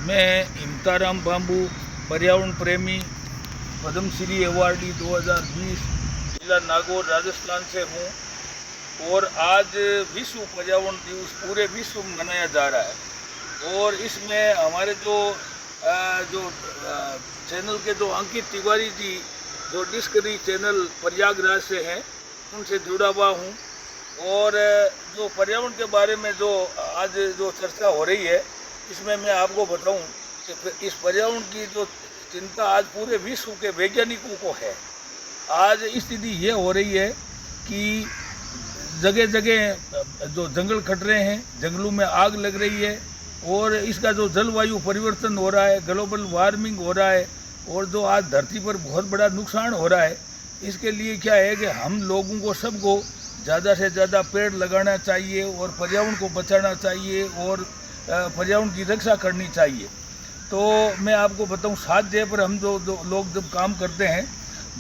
मैं इम्ताराम बाम्बू पर्यावरण प्रेमी पद्मश्री अवार्डी 2020 जिला नागौर राजस्थान से हूँ और आज विश्व पर्यावरण दिवस पूरे विश्व में मनाया जा रहा है। और इसमें हमारे जो चैनल के जो अंकित तिवारी जी जो डिस्कवरी चैनल प्रयागराज से हैं उनसे जुड़ा हुआ हूँ। और जो पर्यावरण के बारे में जो आज जो चर्चा हो रही है इसमें मैं आपको बताऊं कि इस पर्यावरण की जो चिंता आज पूरे विश्व के वैज्ञानिकों को है। आज स्थिति ये हो रही है कि जगह जगह जो जंगल कट रहे हैं, जंगलों में आग लग रही है और इसका जो जलवायु परिवर्तन हो रहा है, ग्लोबल वार्मिंग हो रहा है और जो आज धरती पर बहुत बड़ा नुकसान हो रहा है। इसके लिए क्या है कि हम लोगों को सबको ज़्यादा से ज़्यादा पेड़ लगाना चाहिए और पर्यावरण को बचाना चाहिए और पर्यावरण की रक्षा करनी चाहिए। तो मैं आपको बताऊं 7 जय पर हम जो लोग जब काम करते हैं,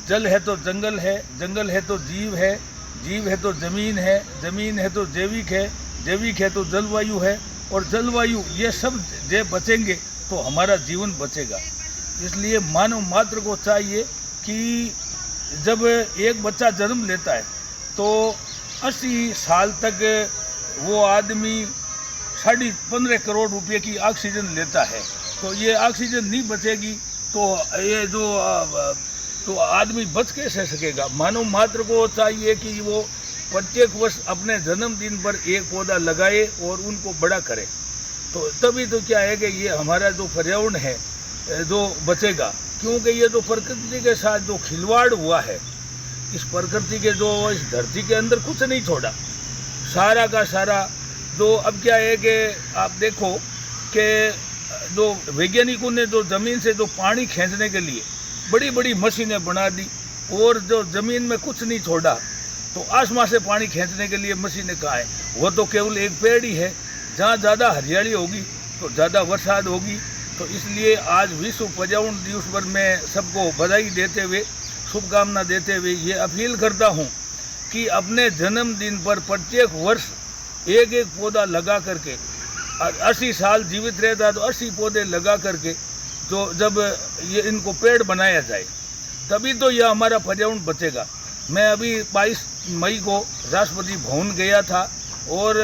जल है तो जंगल है, जंगल है तो जीव है, जीव है तो ज़मीन है, ज़मीन है तो जैविक है, जैविक है तो जलवायु है और जलवायु, ये सब जय बचेंगे तो हमारा जीवन बचेगा। इसलिए मानव मात्र को चाहिए कि जब एक बच्चा जन्म लेता है तो 80 साल तक वो आदमी 15.5 करोड़ रुपए की ऑक्सीजन लेता है। तो ये ऑक्सीजन नहीं बचेगी तो ये जो तो आदमी बच कैसे सकेगा। मानव मात्र को चाहिए कि वो प्रत्येक वर्ष अपने जन्मदिन पर एक पौधा लगाए और उनको बड़ा करे। तो तभी तो क्या है कि ये हमारा जो पर्यावरण है जो बचेगा। क्योंकि ये जो प्रकृति के साथ जो खिलवाड़ हुआ है, इस प्रकृति के जो इस धरती के अंदर कुछ नहीं छोड़ा, सारा का सारा जो अब क्या है कि आप देखो कि जो वैज्ञानिकों ने जो ज़मीन से जो पानी खींचने के लिए बड़ी बड़ी मशीनें बना दी और जो ज़मीन में कुछ नहीं छोड़ा, तो आसमान से पानी खींचने के लिए मशीनें कहाँ है। वो तो केवल एक पेड़ ही है। जहाँ ज़्यादा हरियाली होगी तो ज़्यादा बरसात होगी। तो इसलिए आज विश्व पर्यावरण दिवस पर मैं सबको बधाई देते हुए, शुभकामना देते हुए ये अपील करता हूँ कि अपने जन्मदिन पर प्रत्येक वर्ष एक एक पौधा लगा करके, 80 साल जीवित रहता तो 80 पौधे लगा करके तो जब ये इनको पेड़ बनाया जाए तभी तो यह हमारा पर्यावरण बचेगा। मैं अभी 22 मई को राष्ट्रपति भवन गया था और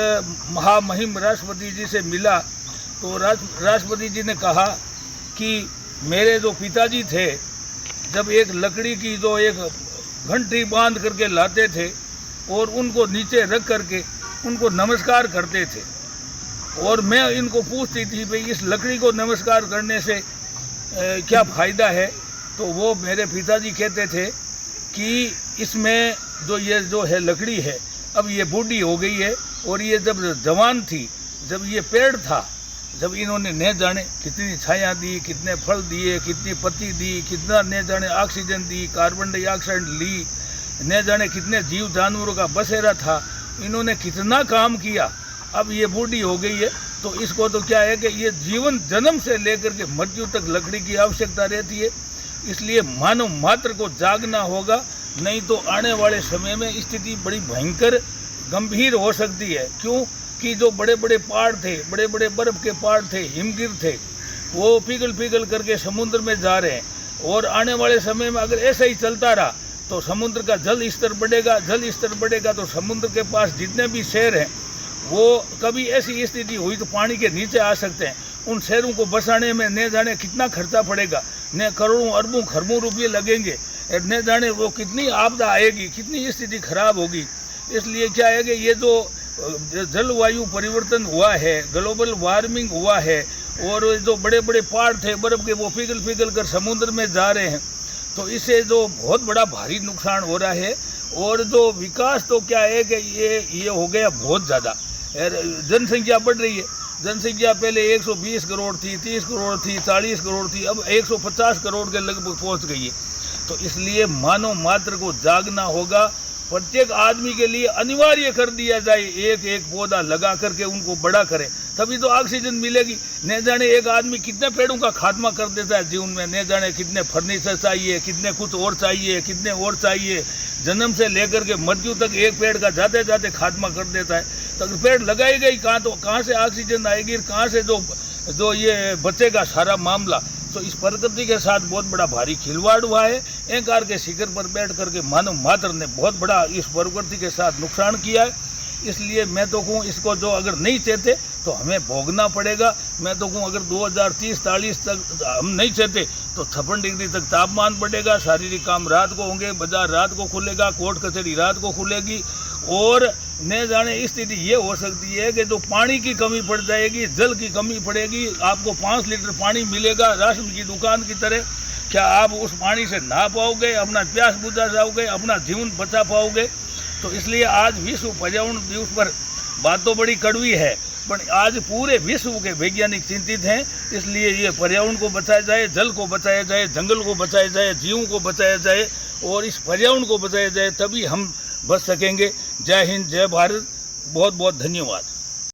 महामहिम राष्ट्रपति जी से मिला। तो राष्ट्रपति जी ने कहा कि मेरे जो पिताजी थे जब एक लकड़ी की जो एक घंटी बांध करके लाते थे और उनको नीचे रख करके उनको नमस्कार करते थे और मैं इनको पूछती थी भाई इस लकड़ी को नमस्कार करने से क्या फ़ायदा है। तो वो मेरे पिताजी कहते थे कि इसमें ये जो है लकड़ी है अब ये बूढ़ी हो गई है और ये जब जवान थी, जब ये पेड़ था, जब इन्होंने न जाने कितनी छाया दी, कितने फल दिए, कितनी पत्ती दी, कितना न जाने ऑक्सीजन दी, कार्बन डाइऑक्साइड ली, न जाने कितने जीव जानवरों का बसेरा था, इन्होंने कितना काम किया। अब ये बूढ़ी हो गई है तो इसको तो क्या है कि ये जीवन जन्म से लेकर के मृत्यु तक लकड़ी की आवश्यकता रहती है। इसलिए मानव मात्र को जागना होगा, नहीं तो आने वाले समय में स्थिति बड़ी भयंकर गंभीर हो सकती है। क्यों कि जो बड़े बड़े पहाड़ थे, बड़े बड़े बर्फ़ के पहाड़ थे, हिमगिर थे, वो पिघल करके समुद्र में जा रहे हैं। और आने वाले समय में अगर ऐसा ही चलता रहा तो समुद्र का जल स्तर बढ़ेगा, जल स्तर बढ़ेगा तो समुद्र के पास जितने भी शहर हैं वो कभी ऐसी स्थिति हुई तो पानी के नीचे आ सकते हैं। उन शहरों को बसाने में न जाने कितना खर्चा पड़ेगा, न करोड़ों अरबों खरबों रुपये लगेंगे, न जाने वो कितनी आपदा आएगी, कितनी स्थिति खराब होगी। इसलिए क्या है कि ये जो जलवायु परिवर्तन हुआ है, ग्लोबल वार्मिंग हुआ है और जो बड़े बड़े पहाड़ थे बर्फ़ के वो पिघल कर समुद्र में जा रहे हैं, तो इससे जो बहुत बड़ा भारी नुकसान हो रहा है। और जो विकास तो क्या है कि ये हो गया बहुत ज़्यादा, जनसंख्या बढ़ रही है। जनसंख्या पहले 120 करोड़ थी, 30 करोड़ थी, 40 करोड़ थी, अब 150 करोड़ के लगभग पहुंच गई है। तो इसलिए मानव मात्र को जागना होगा। प्रत्येक आदमी के लिए अनिवार्य कर दिया जाए एक एक पौधा लगा करके उनको बड़ा करें, तभी तो ऑक्सीजन मिलेगी। न जाने एक आदमी कितने पेड़ों का खात्मा कर देता है जीवन में, न जाने कितने फर्नीचर चाहिए, कितने कुछ और चाहिए, कितने और चाहिए। जन्म से लेकर के मृत्यु तक एक पेड़ का जाते जाते खात्मा कर देता है। तो अगर पेड़ लगाई गई कहाँ, तो कहाँ से ऑक्सीजन आएगी, कहाँ से जो जो ये बचेगा सारा मामला, तो इस प्रकृति के साथ बहुत बड़ा भारी खिलवाड़ हुआ है। एंकार के शिखर पर बैठ करके मानव मात्र ने बहुत बड़ा इस प्रकृति के साथ नुकसान किया है। इसलिए मैं तो कहूँ इसको जो अगर नहीं चाहते तो हमें भोगना पड़ेगा। मैं तो कहूँ अगर 2030-40 तक हम नहीं चाहते तो 56 डिग्री तक तापमान बढ़ेगा, शारीरिक काम रात को होंगे, बाजार रात को खुलेगा, कोर्ट कचहरी रात को खुलेगी, और न जाने स्थिति ये हो सकती है कि जो पानी की कमी पड़ जाएगी, जल की कमी पड़ेगी। आपको 5 लीटर पानी मिलेगा राशन की दुकान की तरह, क्या आप उस पानी से नहा पाओगे, अपना प्यास बुझा जाओगे, अपना जीवन बचा पाओगे? तो इसलिए आज विश्व पर्यावरण दिवस पर बात तो बड़ी कड़वी है, पर आज पूरे विश्व के वैज्ञानिक चिंतित हैं। इसलिए ये पर्यावरण को बचाया जाए, जल को बचाया जाए, जंगल को बचाया जाए, जीवों को बचाया जाए, और इस पर्यावरण को बचाया जाए, तभी हम बच सकेंगे। जय हिंद, जय भारत, बहुत बहुत धन्यवाद।